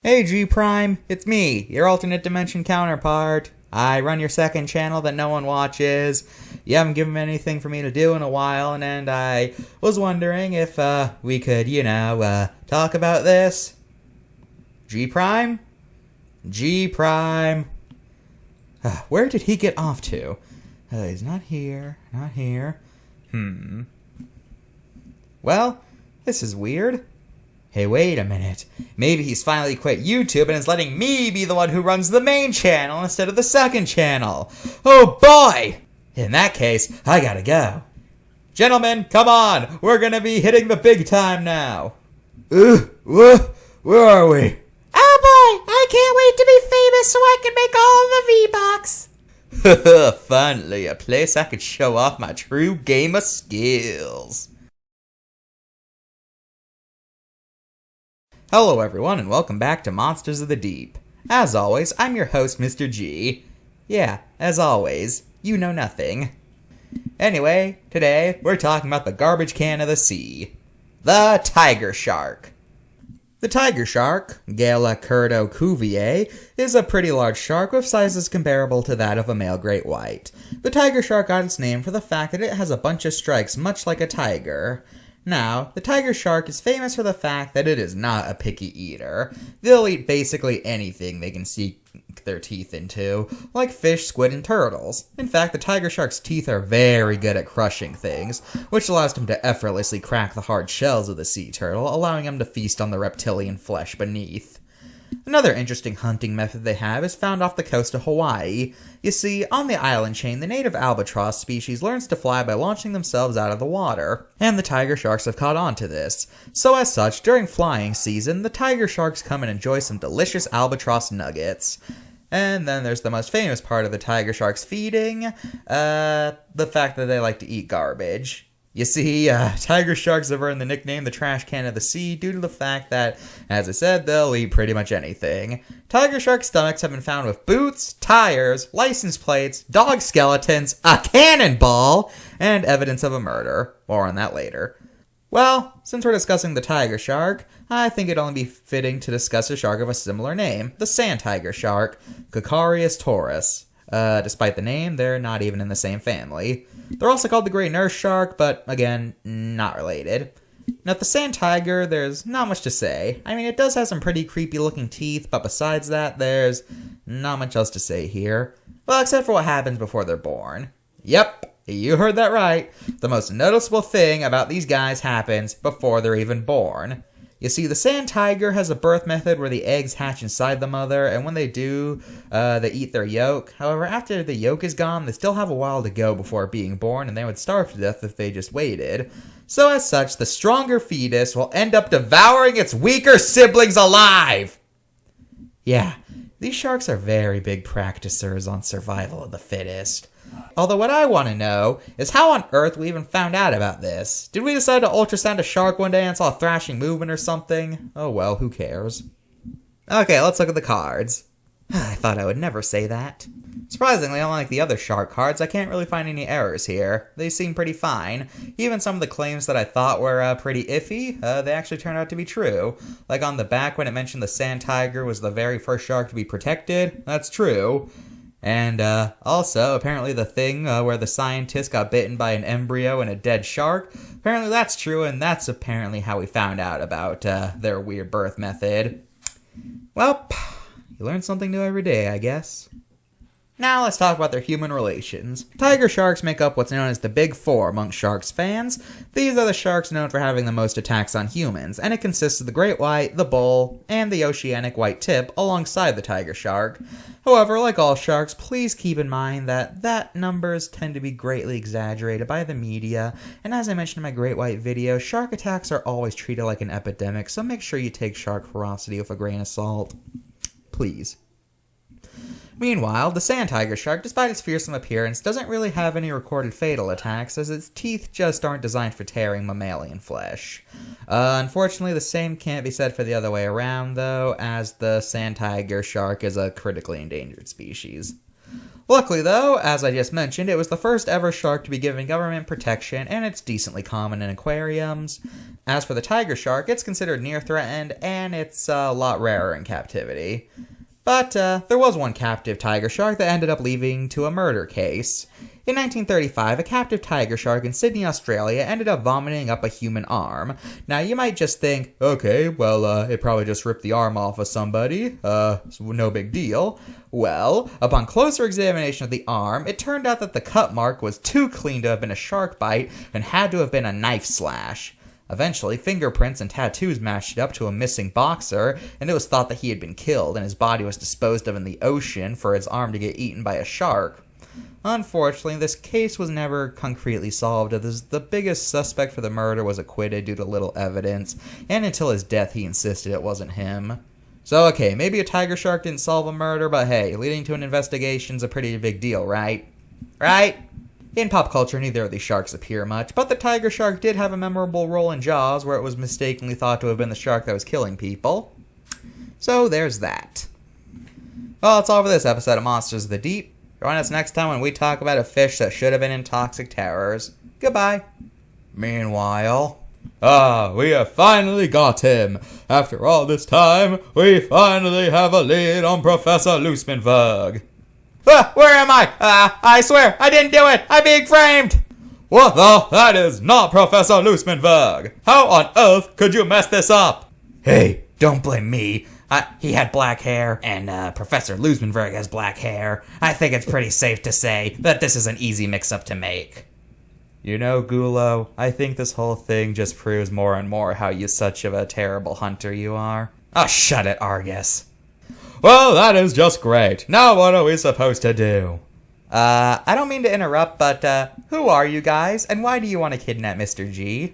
Hey G Prime, it's me, your alternate dimension counterpart. I run your second channel that no one watches. You haven't given me anything for me to do in a while, and I was wondering if we could, talk about this. G Prime? G Prime. Where did he get off to? He's not here, not here. Well, this is weird. Hey, wait a minute. Maybe he's finally quit YouTube and is letting me be the one who runs the main channel instead of the second channel. Oh boy! In that case, I gotta go. Gentlemen, come on! We're gonna be hitting the big time now. Where are we? Oh boy, I can't wait to be famous so I can make all the V-Bucks. Finally, a place I could show off my true gamer skills. Hello everyone and welcome back to Monsters of the Deep. As always, I'm your host, Mr.G. Yeah, as always, you know nothing. Anyway, today we're talking about the garbage can of the sea. The tiger shark. The tiger shark, Gala curdo cuvier, is a pretty large shark with sizes comparable to that of a male great white. The tiger shark got its name for the fact that it has a bunch of stripes much like a tiger. Now, the tiger shark is famous for the fact that it is not a picky eater. They'll eat basically anything they can sink their teeth into, like fish, squid, and turtles. In fact, the tiger shark's teeth are very good at crushing things, which allows him to effortlessly crack the hard shells of the sea turtle, allowing him to feast on the reptilian flesh beneath. Another interesting hunting method they have is found off the coast of Hawaii. You see, on the island chain, the native albatross species learns to fly by launching themselves out of the water, and the tiger sharks have caught on to this. So as such, during flying season, the tiger sharks come and enjoy some delicious albatross nuggets. And then there's the most famous part of the tiger sharks feeding, the fact that they like to eat garbage. You see, tiger sharks have earned the nickname the trash can of the sea due to the fact that, as I said, they'll eat pretty much anything. Tiger shark stomachs have been found with boots, tires, license plates, dog skeletons, a cannonball, and evidence of a murder. More on that later. Well, since we're discussing the tiger shark, I think it'd only be fitting to discuss a shark of a similar name, the sand tiger shark, Cocarius taurus. Despite the name, they're not even in the same family. They're also called the gray nurse shark, but again, not related. Now, the sand tiger, there's not much to say. I mean, it does have some pretty creepy looking teeth, but besides that, there's not much else to say here. Well, except for what happens before they're born. Yep, you heard that right. The most noticeable thing about these guys happens before they're even born. You see, the sand tiger has a birth method where the eggs hatch inside the mother, and when they do, they eat their yolk. However, after the yolk is gone, they still have a while to go before being born, and they would starve to death if they just waited. So as such, the stronger fetus will end up devouring its weaker siblings alive! Yeah, these sharks are very big practicers on survival of the fittest. Although what I want to know is how on earth we even found out about this. Did we decide to ultrasound a shark one day and saw a thrashing movement or something? Oh well, who cares? Okay, let's look at the cards. I thought I would never say that. Surprisingly, unlike the other shark cards, I can't really find any errors here. They seem pretty fine. Even some of the claims that I thought were pretty iffy, they actually turned out to be true. Like on the back when it mentioned the sand tiger was the very first shark to be protected. That's true. And also, apparently the thing where the scientist got bitten by an embryo and a dead shark, apparently that's true, and that's apparently how we found out about their weird birth method. Well, you learn something new every day, I guess. Now let's talk about their human relations. Tiger sharks make up what's known as the Big Four amongst sharks fans. These are the sharks known for having the most attacks on humans, and it consists of the great white, the bull, and the oceanic white tip alongside the tiger shark. However, like all sharks, please keep in mind that numbers tend to be greatly exaggerated by the media, and as I mentioned in my great white video, shark attacks are always treated like an epidemic, so make sure you take shark ferocity with a grain of salt. Please. Meanwhile, the sand tiger shark, despite its fearsome appearance, doesn't really have any recorded fatal attacks, as its teeth just aren't designed for tearing mammalian flesh. Unfortunately, the same can't be said for the other way around, though, as the sand tiger shark is a critically endangered species. Luckily though, as I just mentioned, it was the first ever shark to be given government protection, and it's decently common in aquariums. As for the tiger shark, it's considered near threatened, and it's a lot rarer in captivity. But there was one captive tiger shark that ended up leading to a murder case. In 1935, a captive tiger shark in Sydney, Australia ended up vomiting up a human arm. Now, you might just think, okay, well, it probably just ripped the arm off of somebody. No big deal. Well, upon closer examination of the arm, it turned out that the cut mark was too clean to have been a shark bite and had to have been a knife slash. Eventually, fingerprints and tattoos matched it up to a missing boxer, and it was thought that he had been killed and his body was disposed of in the ocean for his arm to get eaten by a shark. Unfortunately, this case was never concretely solved, as the biggest suspect for the murder was acquitted due to little evidence, and until his death he insisted it wasn't him. So okay, maybe a tiger shark didn't solve a murder, but hey, leading to an investigation's a pretty big deal, right? Right? In pop culture, neither of these sharks appear much, but the tiger shark did have a memorable role in Jaws, where it was mistakenly thought to have been the shark that was killing people. So there's that. Well, that's all for this episode of Monsters of the Deep. Join us next time when we talk about a fish that should have been in Toxic Terrors. Goodbye. Meanwhile... we have finally got him. After all this time, we finally have a lead on Professor Loosemanberg. Where am I? I swear, I didn't do it. I'm being framed. What the? That is not Professor Loosemanberg. How on earth could you mess this up? Hey, don't blame me. He had black hair, and Professor Loosemanberg has black hair. I think it's pretty safe to say that this is an easy mix-up to make. You know, Gulo, I think this whole thing just proves more and more how such of a terrible hunter you are. Oh, shut it, Argus. Well, that is just great. Now what are we supposed to do? I don't mean to interrupt, but who are you guys, and why do you want to kidnap Mr. G?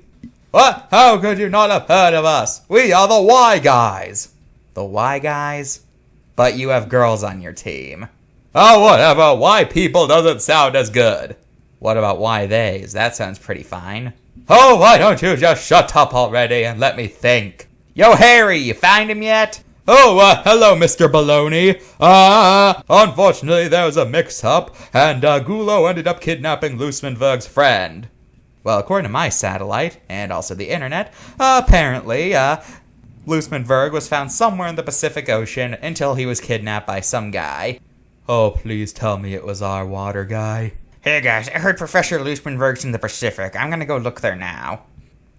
What? How could you not have heard of us? We are the Y Guys. The Y Guys? But you have girls on your team. Oh, whatever. Why people doesn't sound as good. What about why theys? That sounds pretty fine. Oh, why don't you just shut up already and let me think? Yo, Harry, you find him yet? Oh, hello, Mr. Baloney. Unfortunately, there was a mix-up, and Gulo ended up kidnapping Loosemanberg's friend. Well, according to my satellite, and also the internet, apparently, Loosemanberg was found somewhere in the Pacific Ocean until he was kidnapped by some guy. Oh, please tell me it was our water guy. Hey guys, I heard Professor Loosemanberg's in the Pacific. I'm gonna go look there now.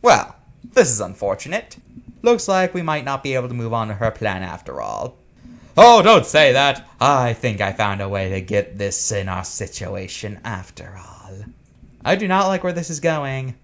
Well, this is unfortunate. Looks like we might not be able to move on to her plan after all. Oh, don't say that. I think I found a way to get this in our situation after all. I do not like where this is going.